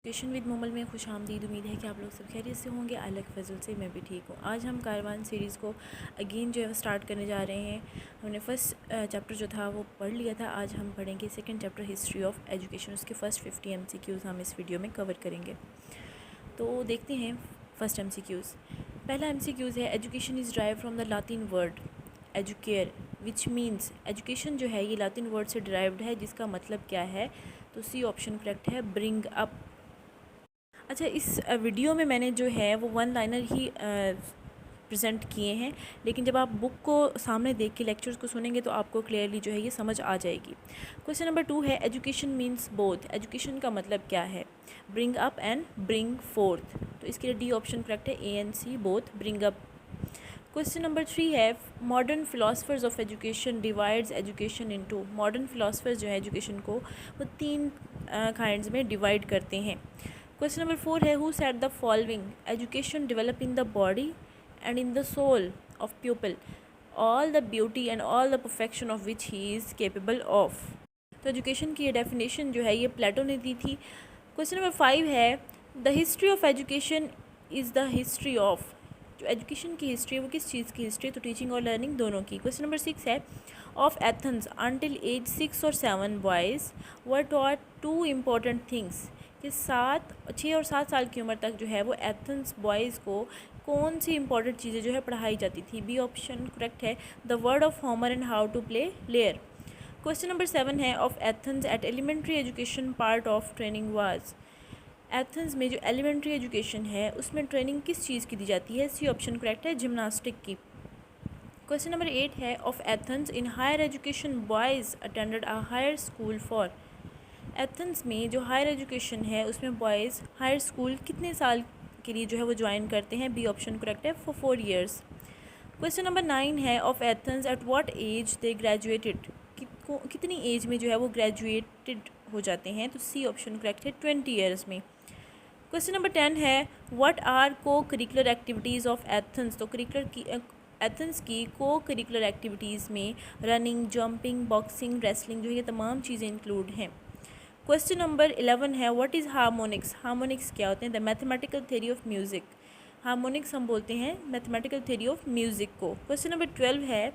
Education with Momal में खुश आमदीद। उम्मीद है कि आप लोग सब खैरियत से होंगे। आई लाइक फजल से मैं भी ठीक हूँ। आज हम कारवान सीरीज़ को अगेन जो है स्टार्ट करने जा रहे हैं। हमने फर्स्ट चैप्टर जो था वो पढ़ लिया था। आज हम पढ़ेंगे second chapter history of education. उसके फर्स्ट 50 MCQs हम इस वीडियो में कवर करेंगे। तो देखते हैं फर्स्ट MCQs। पहला MCQs है education is drive from the Latin word educare which means. Education जो है ये लातिन वर्ड से ड्राइव्ड है, जिसका मतलब क्या है? तो सी ऑप्शन करेक्ट है, ब्रिंग अप। अच्छा, इस वीडियो में मैंने जो है वो वन लाइनर ही प्रेजेंट किए हैं, लेकिन जब आप बुक को सामने देख के लेक्चर्स को सुनेंगे तो आपको क्लियरली जो है ये समझ आ जाएगी। क्वेश्चन नंबर 2 है एजुकेशन मीन्स बोथ। एजुकेशन का मतलब क्या है? Bring up and bring forth. तो इसके लिए डी ऑप्शन करेक्ट है, A and C both, bring up. Question number 3 है modern philosophers of education divides education into. Modern philosophers जो है एजुकेशन को वो 3 काइंड्स में डिवाइड करते हैं। क्वेश्चन नंबर 4 है who said the following. Education develop in the body and in the soul of people all the beauty and all the perfection of which he is capable of. तो education की ये definition जो है ये प्लेटो ने दी थी। Question number 5 है the history of education is the history of. जो एजुकेशन की हिस्ट्री है वो किस चीज़ की हिस्ट्री? तो टीचिंग और लर्निंग दोनों की। क्वेश्चन नंबर 6 है ऑफ एथेंस अंटिल एज 6 और 7 boys were taught 2 important things. कि 6 और 7 साल की उम्र तक जो है वो एथेंस बॉयज़ को कौन सी इंपॉर्टेंट चीज़ें जो है पढ़ाई जाती थी? बी ऑप्शन करेक्ट है, the word of Homer and how to play lyre. Question number 7 है of Athens at elementary education part of training was. Athens में जो एलिमेंट्री एजुकेशन है उसमें ट्रेनिंग किस चीज़ की दी जाती है? सी ऑप्शन करेक्ट है, जिम्नास्टिक की। क्वेश्चन नंबर 8 है of Athens in higher education boys attended a higher school for. Athens में जो हायर एजुकेशन है उसमें बॉयज़ हायर स्कूल कितने साल के लिए जो है वो ज्वाइन करते हैं? बी ऑप्शन करेक्ट है, फॉर 4 ईयर्स। क्वेश्चन नंबर 9 है of Athens at what age they graduated. कितनी एज में जो है वो ग्रेजुएटेड हो जाते हैं? तो सी ऑप्शन करेक्ट है, 20 ईयर्स में। क्वेश्चन नंबर 10 है व्हाट आर को करिकुलर एक्टिविटीज़ ऑफ एथेंस। तो एथेंस की को करिकुलर एक्टिविटीज़ में रनिंग, जंपिंग, बॉक्सिंग, रेसलिंग जो ये तमाम चीज़ें इंक्लूड हैं। क्वेश्चन नंबर 11 है व्हाट इज़ हार्मोनिक्स। हार्मोनिक्स क्या होते हैं? The mathematical theory of music. Harmonics हम बोलते हैं मैथमेटिकल थ्योरी ऑफ म्यूज़िक को। क्वेश्चन नंबर 12 है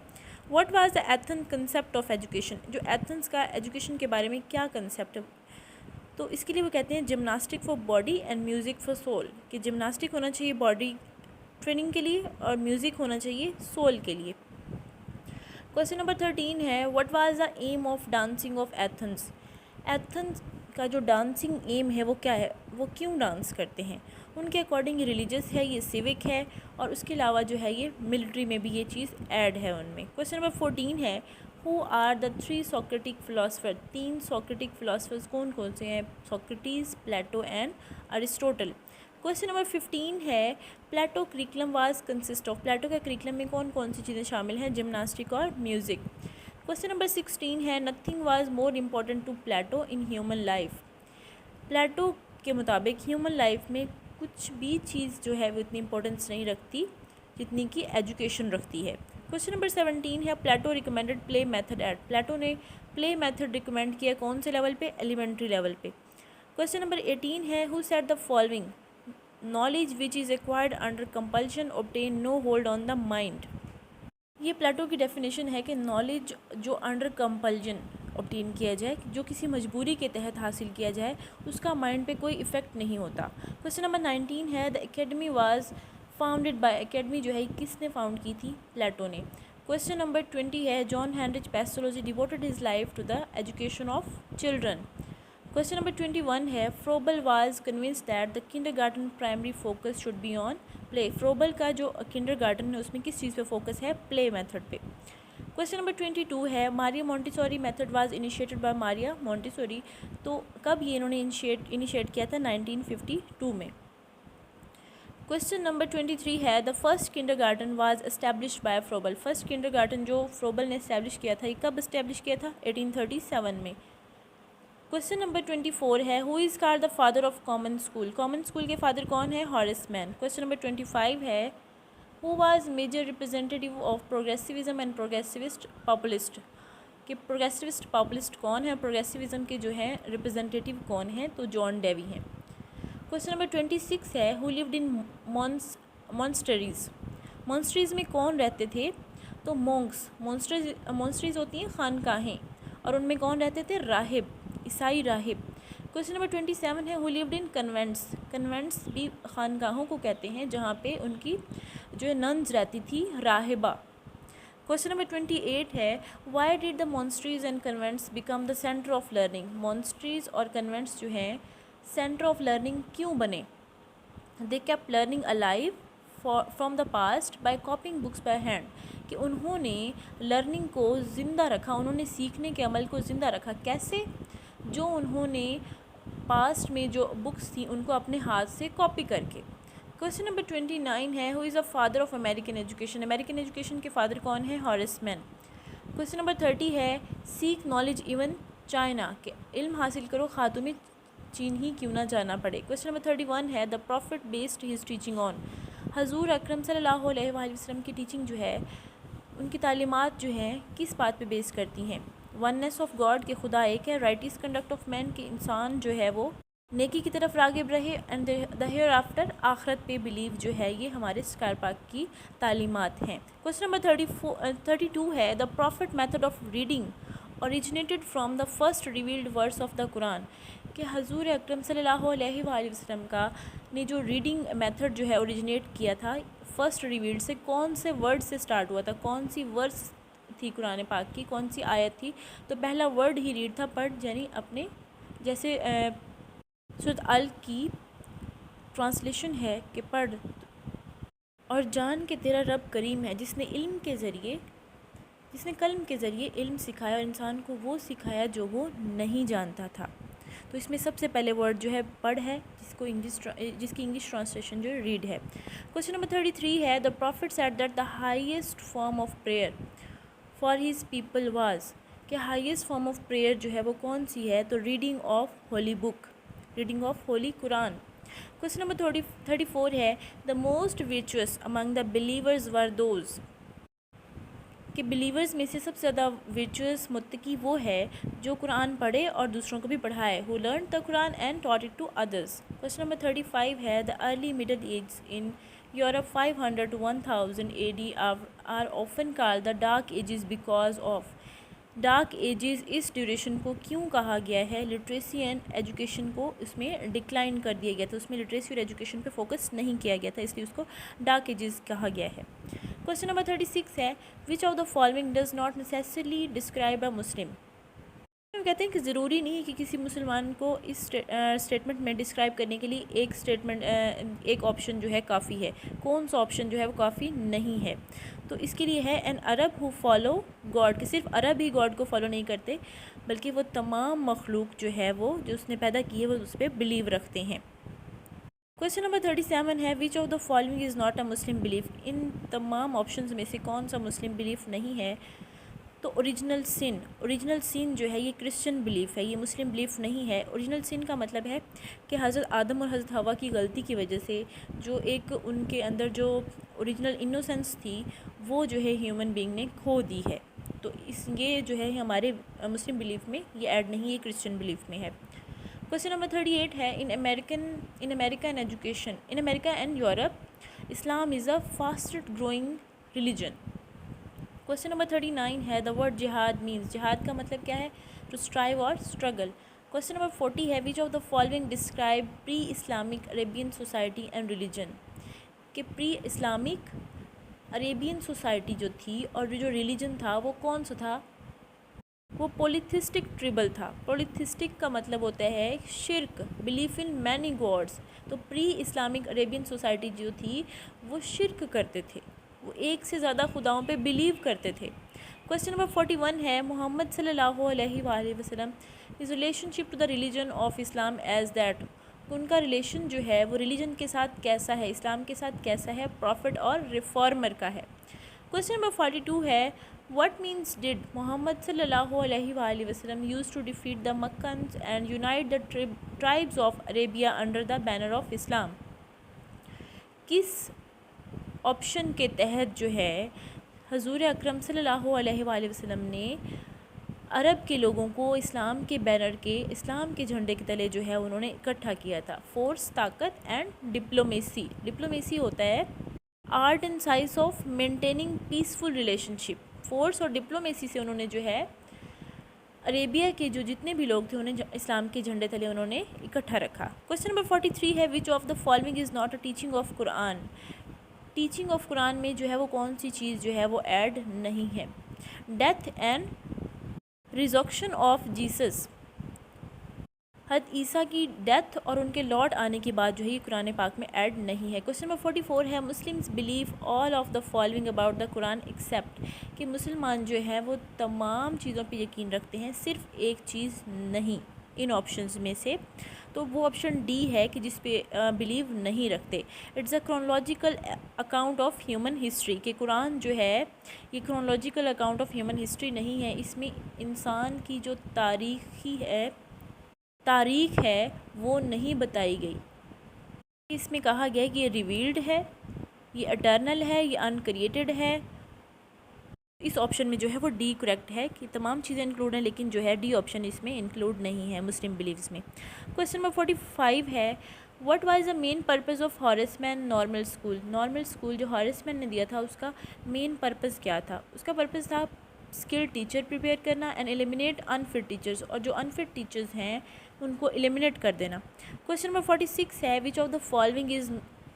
what was the Athens concept of education. जो एथेंस का एजुकेशन के बारे में क्या कंसेप्ट है? तो इसके लिए वो कहते हैं gymnastic for body and music for soul. कि जिम्नास्टिक होना चाहिए बॉडी ट्रेनिंग के लिए और म्यूज़िक होना चाहिए सोल के लिए। क्वेश्चन नंबर 13 है what was the aim of dancing of Athens. Athens का जो डांसिंग एम है वो क्या है? वो क्यों डांस करते हैं? उनके अकॉर्डिंग ये रिलीजियस है, ये सिविक है, और उसके अलावा जो है ये मिलिट्री में भी ये चीज़ ऐड है उनमें। क्वेश्चन नंबर 14 है who are the 3 Socratic philosopher. 3 Socratic philosophers कौन कौन से हैं? Socrates, Plato and Aristotle. Question number 15 है Plato curriculum was consist of. Plato के करिकुलम में कौन कौन सी चीज़ें शामिल हैं? जिम्नास्टिक और म्यूज़िक। क्वेश्चन नंबर 16 है nothing was more important to Plato in human life. Plato के मुताबिक ह्यूमन लाइफ में कुछ भी चीज़ जो है वो इतनी इंपॉर्टेंस नहीं रखती जितनी कि एजुकेशन रखती है। क्वेश्चन नंबर 17 है Plato recommended play method at. Plato ने प्ले मेथड रिकमेंड किया कौन से लेवल पे? एलिमेंट्री लेवल पे। क्वेश्चन नंबर 18 है who said the following knowledge which is acquired under compulsion obtain no hold on the mind. ये Plato की definition है कि नॉलेज जो अंडर कंपल्जन ऑब्टेन किया जाए, जो किसी मजबूरी के तहत हासिल किया जाए, उसका माइंड पे कोई इफ़ेक्ट नहीं होता। क्वेश्चन नंबर 19 है the academy was founded by. Academy जो है किसने फाउंड की थी? प्लेटो ने। क्वेश्चन नंबर 20 है John Heinrich Pestalozzi devoted his life to the education of children. Question number 21 है Froebel was convinced that the kindergarten primary focus should be on play. Froebel का जो किंडरगार्टन है उसमें किस चीज़ पे फोकस है? प्ले मेथड पे। क्वेश्चन नंबर 22 है Maria Montessori method was initiated by Maria Montessori. तो कब ये इन्होंने इनिशिएट किया था? 1952 में। क्वेश्चन नंबर 23 है the first kindergarten was established by Froebel. First kindergarten जो फ्रोबल ने इस्टेब्लिश किया था, ये कब इस्टेब्लिश किया था? 1837 में। क्वेश्चन नंबर 24 है who is called the father of common school. Common school के फादर कौन है? Horace Mann. क्वेश्चन नंबर 25 है who was major representative of progressivism and progressivist populist. कि प्रोग्रेसिविस्ट पॉपुलिस्ट कौन है? प्रोग्रेसिविज्म के जो है रिप्रेजेंटेटिव कौन है? तो जॉन डेवी हैं। क्वेश्चन नंबर 26 है, हु लिव्ड इन मॉन्स्टरीज। मॉन्स्टरीज में कौन रहते थे? तो मोंक्स। मॉन्स्टरीज होती हैं खानकाहें, और उनमें कौन रहते थे? राहिब, ईसाई राहिब। क्वेश्चन नंबर 27 है, who lived in convents. Convents भी खानकाहों को कहते हैं जहाँ पे उनकी जो है नन्स रहती थी, राहिबा। क्वेश्चन नंबर 28 है, why did the monasteries and convents become the centre of learning. Monasteries और कन्वेंट्स जो हैं सेंटर ऑफ लर्निंग क्यों बने? They kept learning alive from the past by copying books by hand. कि उन्होंने लर्निंग को ज़िंदा रखा, उन्होंने सीखने के अमल को ज़िंदा रखा। कैसे? जो उन्होंने पास्ट में जो बुक्स थी उनको अपने हाथ से कॉपी करके। क्वेश्चन नंबर 29 है, who is the father of American education. American education के फादर कौन है? Horace Mann. क्वेश्चन नंबर 30 है, सीक नॉलेज इवन चाइना। के इल्म हासिल करो खा तुम्हें चीन ही क्यों ना जाना पड़े। क्वेश्चन नंबर 31 है, the profit based his teaching on. हजूर अकरम सल्लल्लाहु अलैहि वसल्लम की टीचिंग जो है, उनकी तालीमात जो हैं किस बात पे बेस करती हैं? वननेस ऑफ गॉड, के खुदा एक है। राइटिस कंडक्ट ऑफ मैन, के इंसान जो है वो नेकी की तरफ रागिब रहे। एंड द हेयर आफ्टर, आखरत पे बिलीव जो है, ये हमारे स्कार पाक की तालीमात हैं। क्वेश्चन नंबर 32 है, the prophet method of reading originated from the first revealed verse of the Quran. कि हजूर अकरम सल्लल्लाहु अलैहि वसल्लम का ने जो रीडिंग मेथड जो है ओरिजिनेट किया था फर्स्ट रिवील्ड से, कौन से वर्ड से स्टार्ट हुआ था? कौन सी वर्स थी कुरान पाक की, कौन सी आयत थी? तो पहला वर्ड ही रीड था, पढ़, यानी अपने जैसे सूरत अल की ट्रांसलेशन है कि पढ़ और जान के तेरा रब करीम है, जिसने कल्म के ज़रिए इल्म सिखाया और इंसान को वो सिखाया जो वो नहीं जानता था। तो इसमें सबसे पहले वर्ड जो है पढ़ है, जिसकी इंग्लिश ट्रांसलेशन जो है रीड है। क्वेश्चन नंबर 33 है, the profit said that the highest form of prayer for his people was. कि हाईएस्ट फॉर्म ऑफ प्रेयर जो है वो कौन सी है? तो reading of Holi book, reading of Holi Quran. Question number 34 है, the most virtuous among the believers were those. कि believers में से सबसे ज़्यादा वर्चुअस मुत्तकी वो है जो कुरान पढ़े और दूसरों को भी पढ़ाए। Who learn the Quran and taught it to others. Question number 35 है, the early middle age in Europe 500 to 1000 AD are often called the dark ages because of. Dark ages इस ड्यूरेशन को क्यों कहा गया है? लिटरेसी एंड एजुकेशन को इसमें decline कर दिया गया था, उसमें लिटरेसी और एजुकेशन पे फोकस नहीं किया गया था, इसलिए उसको डार्क एजेस कहा गया है। क्वेश्चन नंबर 36 है, which of the following does not necessarily describe a Muslim. हम कहते हैं कि ज़रूरी नहीं है कि किसी मुसलमान को इस स्टेटमेंट में डिस्क्राइब करने के लिए एक ऑप्शन जो है काफ़ी है। कौन सा ऑप्शन जो है वो काफ़ी नहीं है? तो इसके लिए है an Arab who follow God. कि सिर्फ अरब ही गॉड को फॉलो नहीं करते, बल्कि वो तमाम मखलूक जो है वो जो उसने पैदा की है वो उस पर बिलीव रखते हैं। क्वेश्चन नंबर 37 है, which of the following is not a Muslim belief. इन तमाम ऑप्शंस में से कौन सा मुस्लिम बिलीफ नहीं है? तो ओरिजिनल सिन जो है ये क्रिश्चियन बिलीफ है, ये मुस्लिम बिलीफ नहीं है। ओरिजिनल सिन का मतलब है कि हज़रत आदम और हज़रत हवा की गलती की वजह से जो एक उनके अंदर जो ओरिजिनल इनोसेंस थी वो जो है ह्यूमन बीइंग ने खो दी है। तो ये जो है हमारे मुस्लिम बिलीफ में ये ऐड नहीं, ये क्रिश्चियन बिलीफ में है। क्वेश्चन नंबर 38 है, in America and Europe Islam is a fastest growing religion. Question number 39 है, द वर्ड जिहाद मीन्स। जिहाद का मतलब क्या है? टू स्ट्राइव और स्ट्रगल। क्वेश्चन नंबर 40 है, which of the following describe pre Islamic Arabian society and religion. कि प्री इस्लामिक अरेबियन सोसाइटी जो थी और जो रिलीजन था वो कौन सा था? वो पोलिथिस्टिक ट्रिबल था। पोलिथिस्टिक का मतलब होता है शिर्क, बिलीफ इन मैनी गॉड्स। तो प्री इस्लामिक अरेबियन सोसाइटी जो थी वो शिर्क करते थे, वो एक से ज़्यादा खुदाओं पे बिलीव करते थे। क्वेश्चन नंबर 41 है, मोहम्मद सल्लल्लाहु अलैहि वसल्लम is relationship to the religion of Islam as that. उनका रिलेशन जो है वो रिलीजन के साथ कैसा है, इस्लाम के साथ कैसा है? प्रॉफिट और रिफॉर्मर का है। क्वेश्चन नंबर 42 है, व्हाट मीन्स डिड मोहम्मद सल्लल्लाहु अलैहि वसल्लम used to defeat the Meccans and unite the tribes of Arabia under the banner of Islam. किस ऑप्शन के तहत जो है हजूर अकरम सल्लल्लाहु अलैहि वसल्लम ने अरब के लोगों को इस्लाम के बैनर के, इस्लाम के झंडे के तले जो है उन्होंने इकट्ठा किया था। फोर्स, ताकत एंड डिप्लोमेसी। डिप्लोमेसी होता है art and science of maintaining peaceful relationship. Force और डिप्लोमेसी से उन्होंने जो है अरेबिया के जो जितने भी लोग थे उन्हें इस्लाम के झंडे तले उन्होंने इकट्ठा रखा। क्वेश्चन नंबर 43 है, which of the following is not a teaching of Quran. Teaching of Quran में जो है वो कौन सी चीज़ जो है वो ऐड नहीं है। Death and resurrection of Jesus. हज़रत ईसा की डेथ और उनके लौट आने के बाद जो है ये कुरान पाक में ऐड नहीं है। क्वेश्चन नंबर 44 है, Muslims believe all of the following about the Quran except. कि मुसलमान जो है वो तमाम चीज़ों पे यकीन रखते हैं, सिर्फ एक चीज़ नहीं इन ऑप्शंस में से। तो वो ऑप्शन डी है कि जिस पे बिलीव नहीं रखते। It's a chronological account of human history. कि कुरान जो है ये chronological account of human history नहीं है, इसमें इंसान की जो तारीख है वो नहीं बताई गई। इसमें कहा गया है कि ये रिवील्ड है, ये अटर्नल है, ये अनक्रिएटेड है। इस ऑप्शन में जो है वो डी करेक्ट है कि तमाम चीज़ें इंक्लूड हैं, लेकिन जो है डी ऑप्शन इसमें इंक्लूड नहीं है मुस्लिम बिलीव्स में। क्वेश्चन नंबर 45 है, what was the main purpose of Horace man normal school. Normal school जो हॉरेस मैन ने दिया था उसका मेन पर्पस क्या था। उसका पर्पस था स्किल्ड टीचर प्रिपेयर करना एंड एलिमिनेट अनफिट टीचर्स, और जो अनफिट टीचर्स हैं उनको एलिमिनेट कर देना। क्वेश्चन नंबर 46 है, which of the following is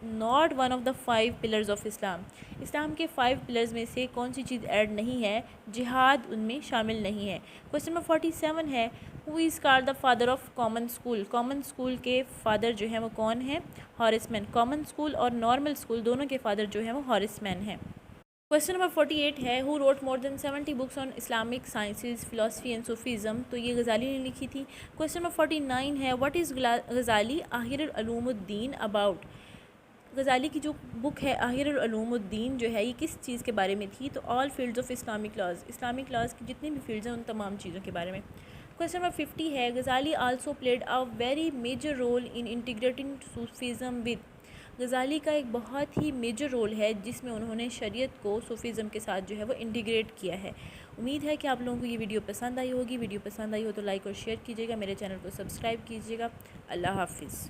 not one of the 5 pillars of Islam. इस्लाम के 5 पिलर्स में से कौन सी चीज़ ऐड नहीं है। जिहाद उनमें शामिल नहीं है। क्वेश्चन नंबर 47 है, who is called the father of common school. Common school के फादर जो है वो कौन है। Horace man. कॉमन स्कूल और नॉर्मल स्कूल दोनों के फादर जो है वो हॉरेस मैन हैं। क्वेश्चन नंबर 48 है, who wrote more than 70 books on Islamic sciences, philosophy and Sufism. तो ये गज़ाली ने लिखी थी। क्वेश्चन नंबर 49 है, व्हाट इज़ गज़ाली आहिरुल उलूमुद्दीन अबाउट। गज़ाली की जो बुक है आहिरुल उलूमुद्दीन जो है ये किस चीज़ के बारे में थी। तो all fields of Islamic laws, Islamic laws की जितनी भी फील्ड्स हैं उन तमाम चीज़ों के बारे में। क्वेश्चन नंबर 50 है, Ghazali also played a very major role in integrating Sufism with. Ghazali का एक बहुत ही मेजर रोल है जिसमें उन्होंने शरीयत को सूफीज़म के साथ जो है वो इंटीग्रेट किया है। उम्मीद है कि आप लोगों को ये वीडियो पसंद आई होगी। वीडियो पसंद आई हो तो लाइक और शेयर कीजिएगा, मेरे चैनल को सब्सक्राइब कीजिएगा। अल्लाह हाफिज़।